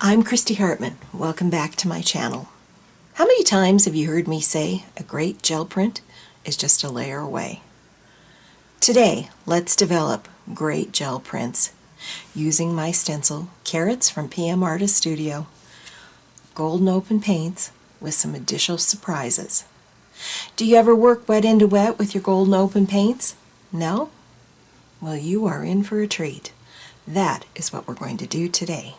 I'm Christy Hartman. Welcome back to my channel. How many times have you heard me say a great gel print is just a layer away? Today, let's develop great gel prints using my stencil, carrots from pmartiststudio, golden open paints with some additional surprises. Do you ever work wet into wet with your golden open paints? No? Well, you are in for a treat. That is what we're going to do today.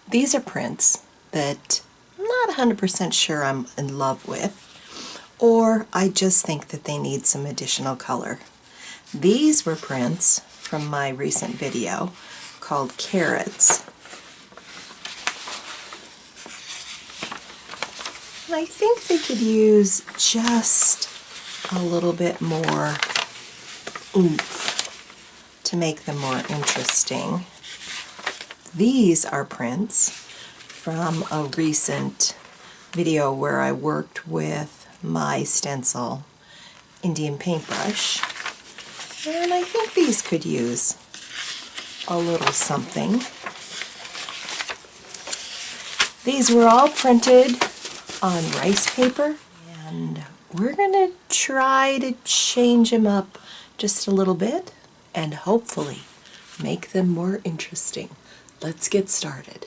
These are prints that I'm not 100% sure I'm in love with, or I just think that they need some additional color. These were prints from my recent video called Carrots. And I think they could use just a little bit more oomph to make them more interesting. These are prints from a recent video where I worked with my Stencil Indian paintbrush, and I think these could use a little something. These were all printed on rice paper, and we're going to try to change them up just a little bit and hopefully make them more interesting. Let's get started.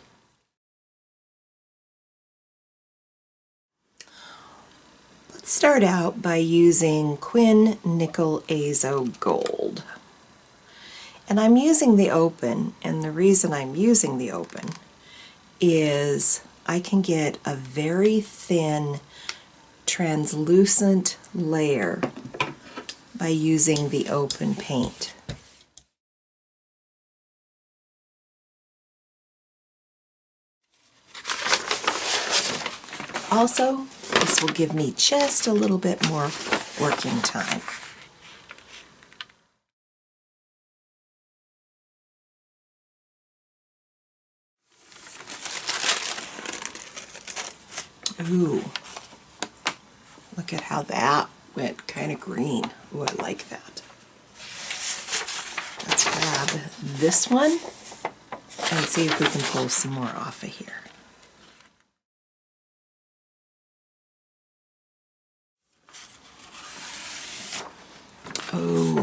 Let's start out by using Quin Nickel Azo Gold. And I'm using the open, and the reason I'm using the open is I can get a very thin translucent layer by using the open paint. Also, this will give me just a little bit more working time. Ooh, look at how that went kind of green. Ooh, I like that. Let's grab this one and see if we can pull some more off of here. Oh,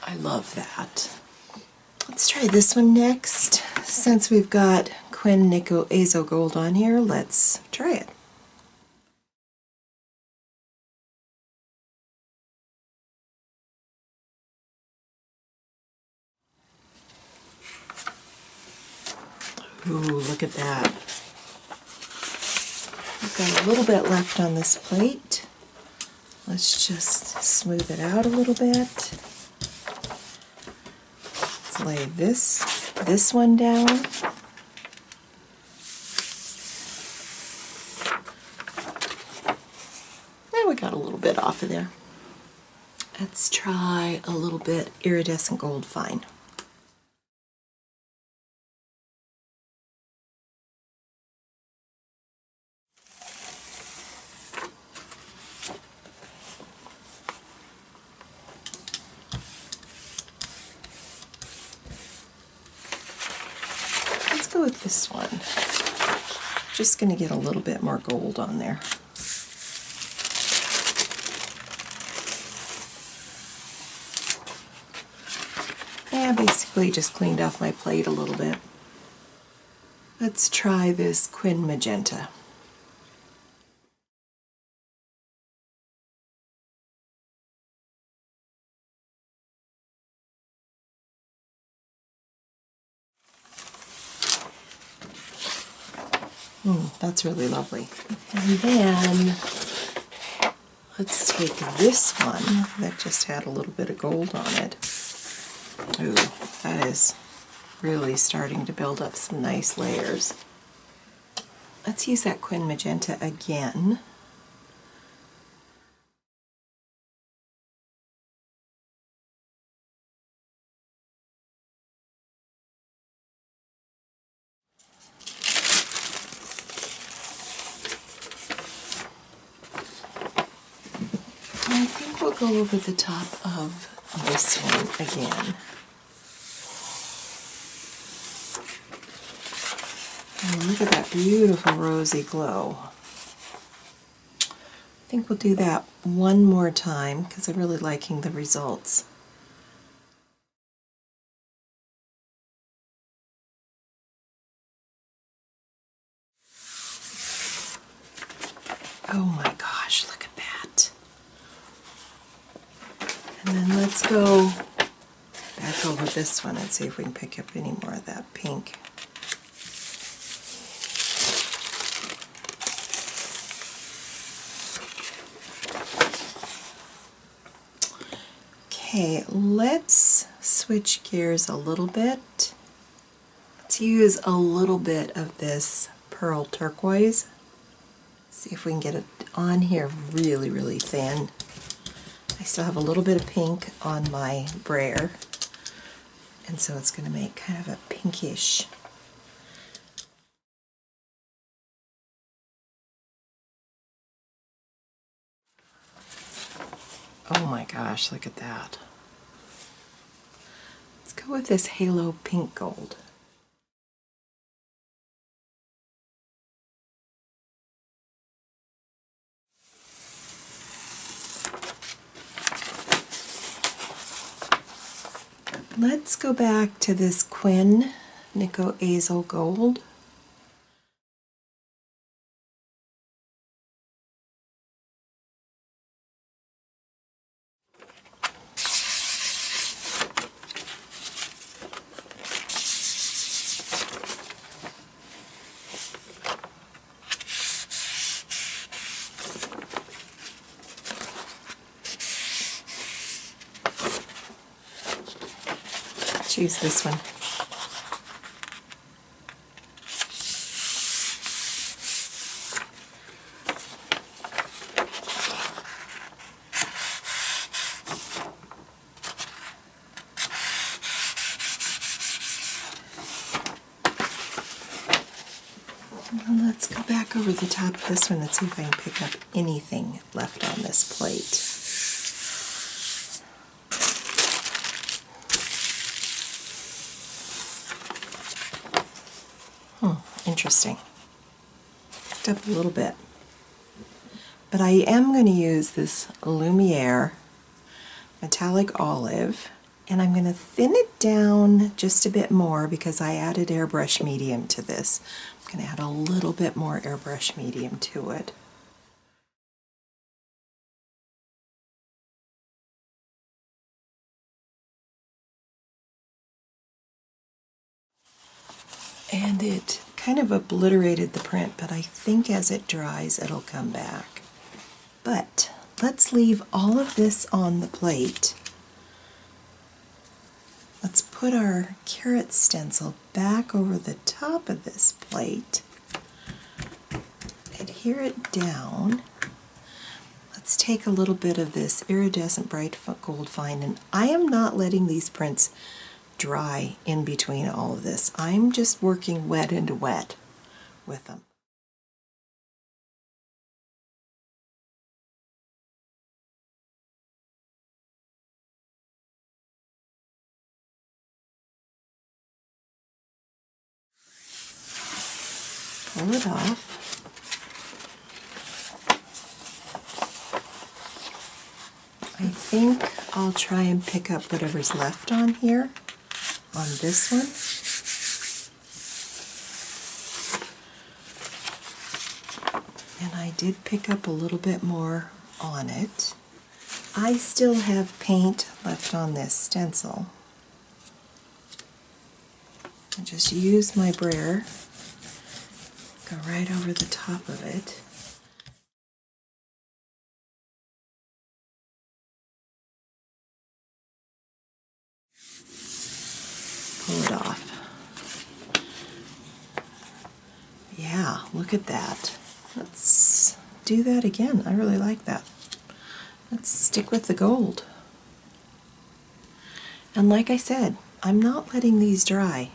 I love that. Let's try this one next. Since we've got Quin Nickel Azo Gold on here, let's try it. Ooh, look at that. We've got a little bit left on this plate. Let's just smooth it out a little bit. Let's lay this one down. And we got a little bit off of there. Let's try a little bit iridescent gold fine. Go with this one. Just going to get a little bit more gold on there. Yeah, basically just cleaned off my plate a little bit. Let's try this Quin Magenta. That's really lovely. And then let's take this one that just had a little bit of gold on it. Ooh, that is really starting to build up some nice layers. Let's use that Quin Magenta again. I think we'll go over the top of this one again. And look at that beautiful rosy glow. I think we'll do that one more time because I'm really liking the results. Oh my gosh, look at that. And then let's go back over this one and see if we can pick up any more of that pink. Okay, let's switch gears a little bit. Let's use a little bit of this pearl turquoise. See if we can get it on here really, really thin. I still have a little bit of pink on my brayer, and so it's going to make kind of a pinkish. Oh my gosh, look at that. Let's go with this halo pink gold. Let's go back to this Quinn Nico Azel Gold. Choose this one. And let's go back over the top of this one and see if I can pick up anything left on this plate. Interesting. Picked up a little bit. But I am going to use this Lumiere metallic olive, and I'm going to thin it down just a bit more because I added airbrush medium to this. I'm going to add a little bit more airbrush medium to it. And it kind of obliterated the print, but I think as it dries it'll come back. But let's leave all of this on the plate. Let's put our carrot stencil back over the top of this plate, adhere it down. Let's take a little bit of this iridescent bright gold fine, and I am not letting these prints dry in between all of this. I'm just working wet into wet with them. Pull it off. I think I'll try and pick up whatever's left on here, on this one. And I did pick up a little bit more on it. I still have paint left on this stencil. I just use my brayer, go right over the top of it. Pull it off. Yeah, look at that. Let's do that again. I really like that. Let's stick with the gold. And like I said, I'm not letting these dry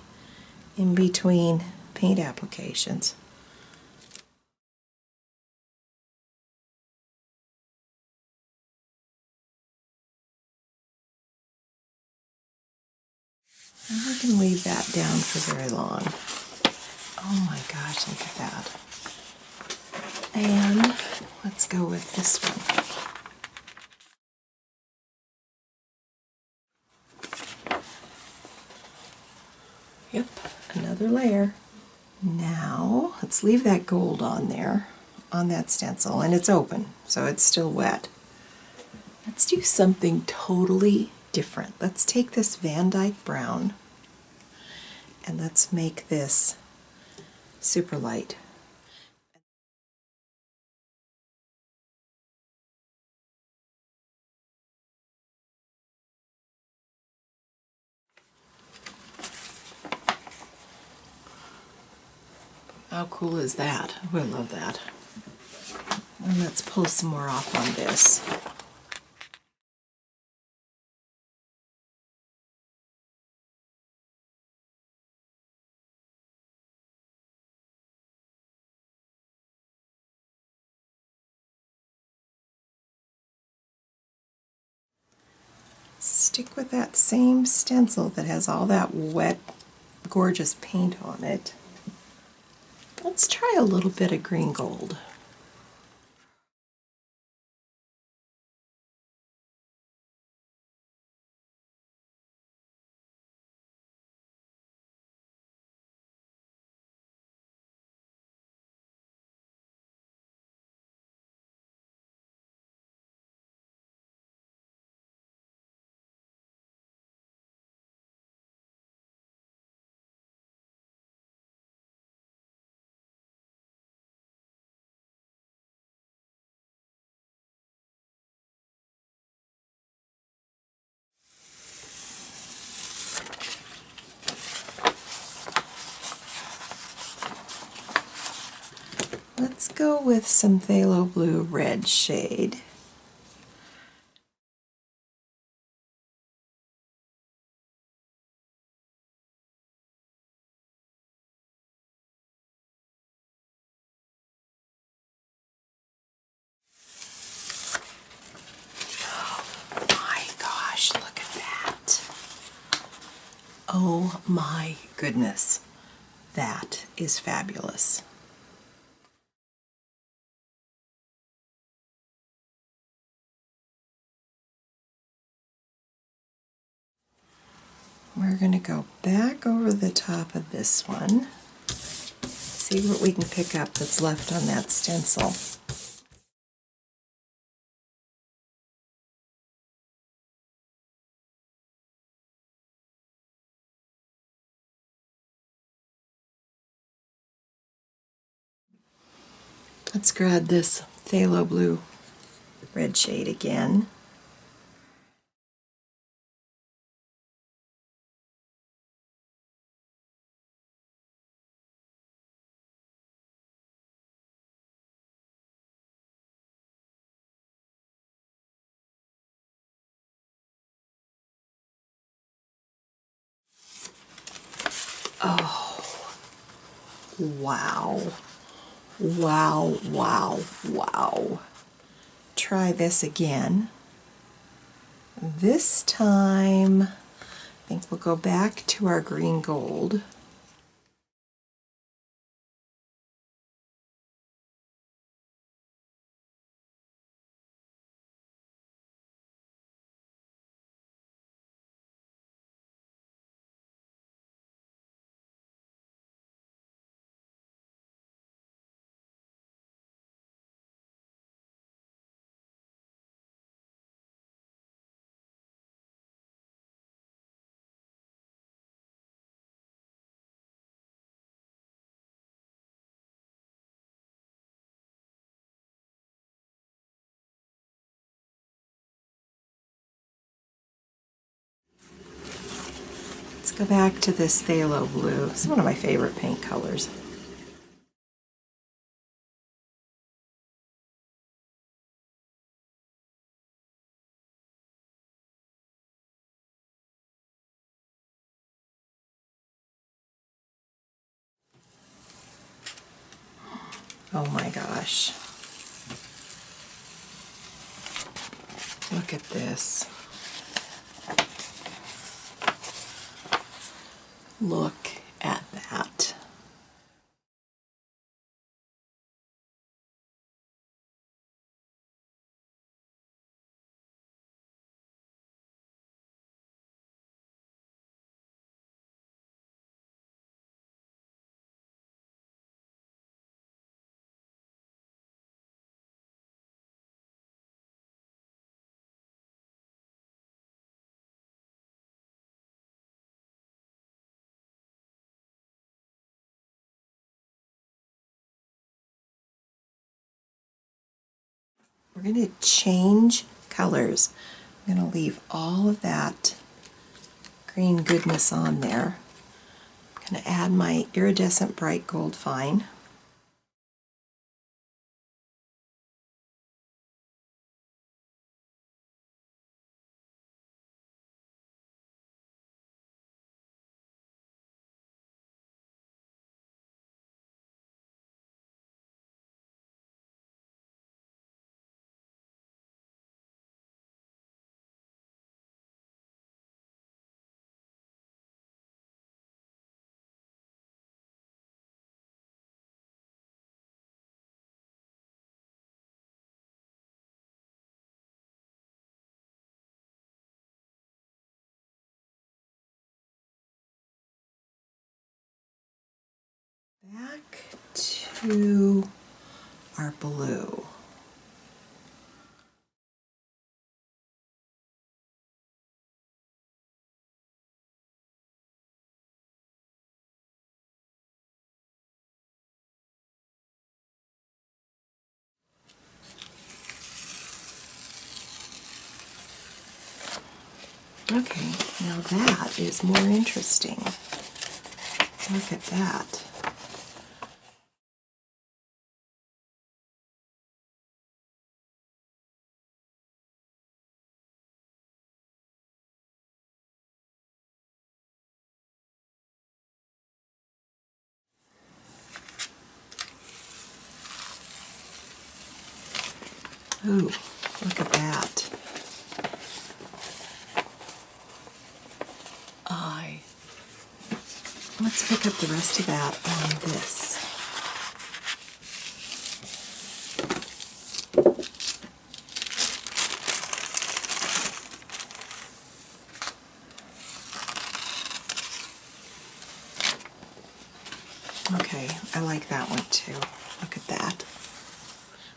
in between paint applications. I'm not going to leave that down for very long. Oh my gosh, look at that. And let's go with this one. Yep, another layer. Now, let's leave that gold on there, on that stencil, and it's open, so it's still wet. Let's do something totally different. Let's take this Van Dyke brown and let's make this super light. How cool is that? Oh, I love that. And let's pull some more off on this. Stick with that same stencil that has all that wet, gorgeous paint on it. Let's try a little bit of green gold. Let's go with some phthalo blue red shade. My gosh, look at that. Oh my goodness. That is fabulous. We're going to go back over the top of this one. See what we can pick up that's left on that stencil. Let's grab this phthalo blue red shade again. Oh, wow. Wow, wow, wow. Try this again. This time, I think we'll go back to our green gold. Let's go back to this phthalo blue. It's one of my favorite paint colors. Oh my gosh. Look at this. Look at that. We're going to change colors. I'm going to leave all of that green goodness on there. I'm going to add my iridescent bright gold fine. Back to our blue. Okay, now that is more interesting. Look at that. Ooh, look at that. Let's pick up the rest of that on this. Okay, I like that one too. Look at that.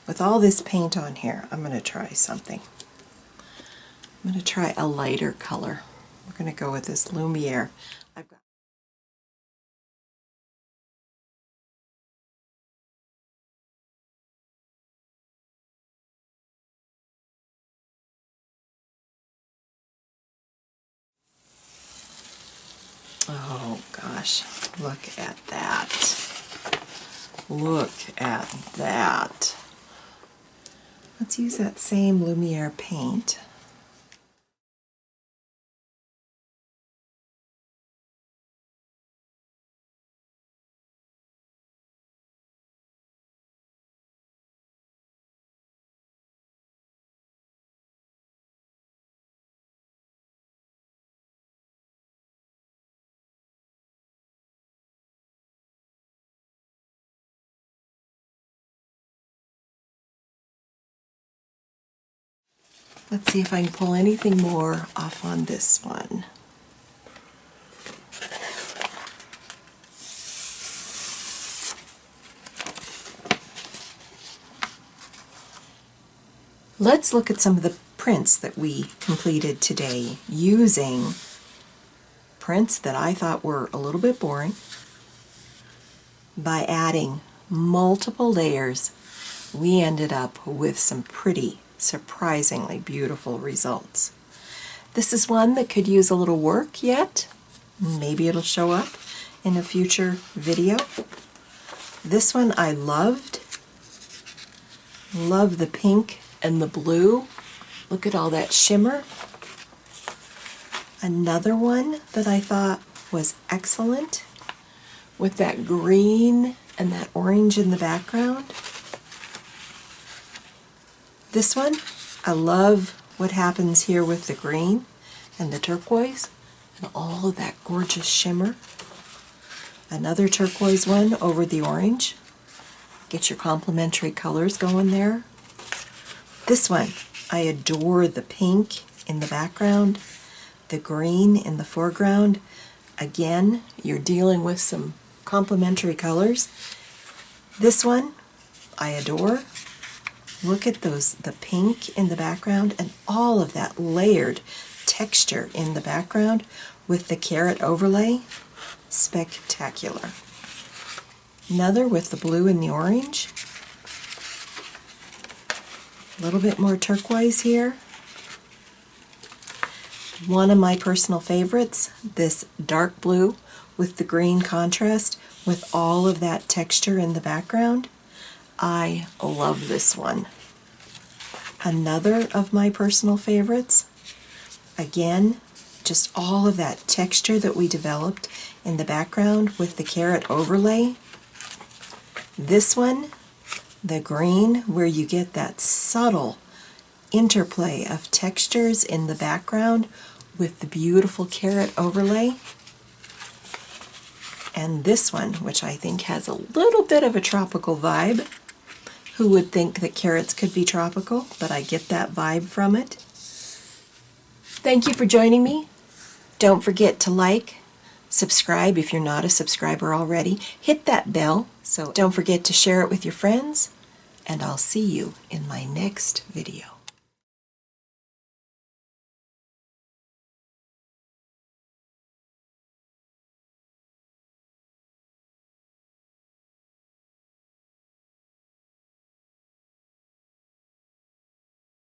With all this paint on here, I'm going to try something. I'm going to try a lighter color. We're going to go with this Lumiere. I've got Oh gosh, look at that. Look at that. Let's use that same Lumiere paint. Let's see if I can pull anything more off on this one. Let's look at some of the prints that we completed today using prints that I thought were a little bit boring. By adding multiple layers, we ended up with some pretty, surprisingly beautiful results. This is one that could use a little work yet. Maybe it'll show up in a future video. This one I loved. Love the pink and the blue. Look at all that shimmer. Another one that I thought was excellent with that green and that orange in the background. This one, I love what happens here with the green and the turquoise and all of that gorgeous shimmer. Another turquoise one over the orange. Get your complementary colors going there. This one, I adore the pink in the background, the green in the foreground. Again, you're dealing with some complementary colors. This one, I adore. Look at those, the pink in the background and all of that layered texture in the background with the carrot overlay. Spectacular. Another with the blue and the orange. A little bit more turquoise here. One of my personal favorites, this dark blue with the green contrast with all of that texture in the background. I love this one. Another of my personal favorites, again, just all of that texture that we developed in the background with the carrot overlay. This one, the green, where you get that subtle interplay of textures in the background with the beautiful carrot overlay. And this one, which I think has a little bit of a tropical vibe. Who would think that carrots could be tropical? But I get that vibe from it. Thank you for joining me. Don't forget to like, subscribe if you're not a subscriber already. Hit that bell, so don't forget to share it with your friends. And I'll see you in my next video.